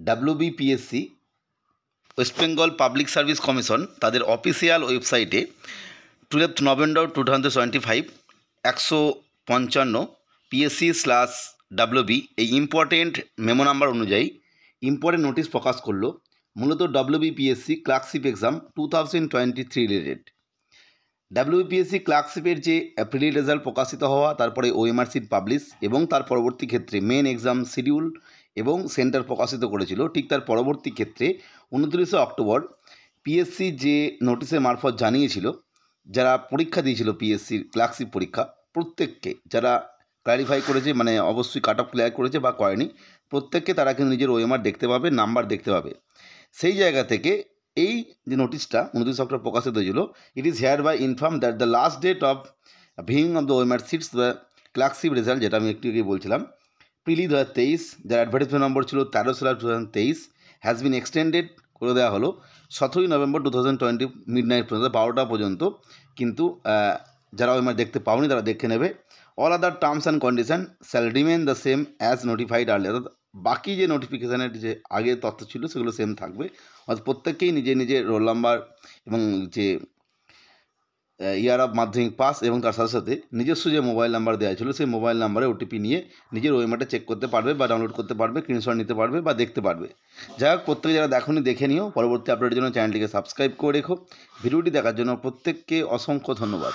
WBPSC West Bengal Public Service Commission তাদের অফিসিয়াল ওয়েবসাইটে 12 নভেম্বর 2025 155 PSC/WB এই ইম্পর্টেন্ট মেমো নাম্বার অনুযায়ী ইম্পর্টেন্ট নোটিশ প্রকাশ করলো মূলত WBPSC clerkship exam 2023 related. WBPSC ক্লার্কশিপের যে এপ্রিল রেজাল্ট প্রকাশিত হওয়া, তারপরে ওএমআর সিট পাবলিশ এবং তার পরবর্তী ক্ষেত্রে মেন এক্সাম শিডিউল এবং সেন্টার প্রকাশিত করেছিল, ঠিক তার পরবর্তী ক্ষেত্রে 29 অক্টোবর পিএসসি যে নোটিশের মারফত জানিয়েছিল যারা পরীক্ষা দিয়েছিল পিএসসির ক্লার্কশিপ পরীক্ষা প্রত্যেককে, যারা ক্লারিফাই করেছে মানে অবশ্যই কাট অফ ক্লিয়ার করেছে বা করেনি, প্রত্যেককে তারা কিন্তু নিজের ওএমআর দেখতে পাবে, নাম্বার দেখতে পাবে। সেই জায়গা থেকে এই যে নোটিশটা 29 অক্টোবর প্রকাশিত হয়েছিল, it is hereby inform that the last date of viewing of the OMR sheets the clerkship result, যেটা আমি একটু আগে বলছিলাম, প্রিলি 2023, যার অ্যাডভার্টাইজমেন্ট নম্বর ছিল 13/2023, হ্যাজ বিন এক্সটেন্ডেড করে দেওয়া হলো 17 নভেম্বর 2020 মিডনাইট পর্যন্ত, 12টা পর্যন্ত। কিন্তু যারা ওএমআর দেখতে পাওনি তারা দেখে নেবে। All other terms and condition shall remain the same as notified early, অর্থাৎ বাকি যে নোটিফিকেশানের যে আগে তথ্য ছিল সেগুলো সেম থাকবে। অর্থাৎ প্রত্যেককেই নিজের নিজের রোল নাম্বার এবং যে ইয়ার অফ মাধ্যমিক পাস এবং তার সাথে সাথে নিজস্ব যে মোবাইল নাম্বার দেওয়া ছিল সেই মোবাইল নাম্বারে ওটিপি নিয়ে নিজের ওএমআরটা চেক করতে পারবে বা ডাউনলোড করতে পারবে, স্ক্রিনশট নিতে পারবে বা দেখতে পারবে। যাই হোক, প্রত্যেকে যারা দেখোনি দেখে নিও। পরবর্তী আপডেটের জন্য চ্যানেলটিকে সাবস্ক্রাইব করে রেখো। ভিডিওটি দেখার জন্য প্রত্যেককে অসংখ্য ধন্যবাদ।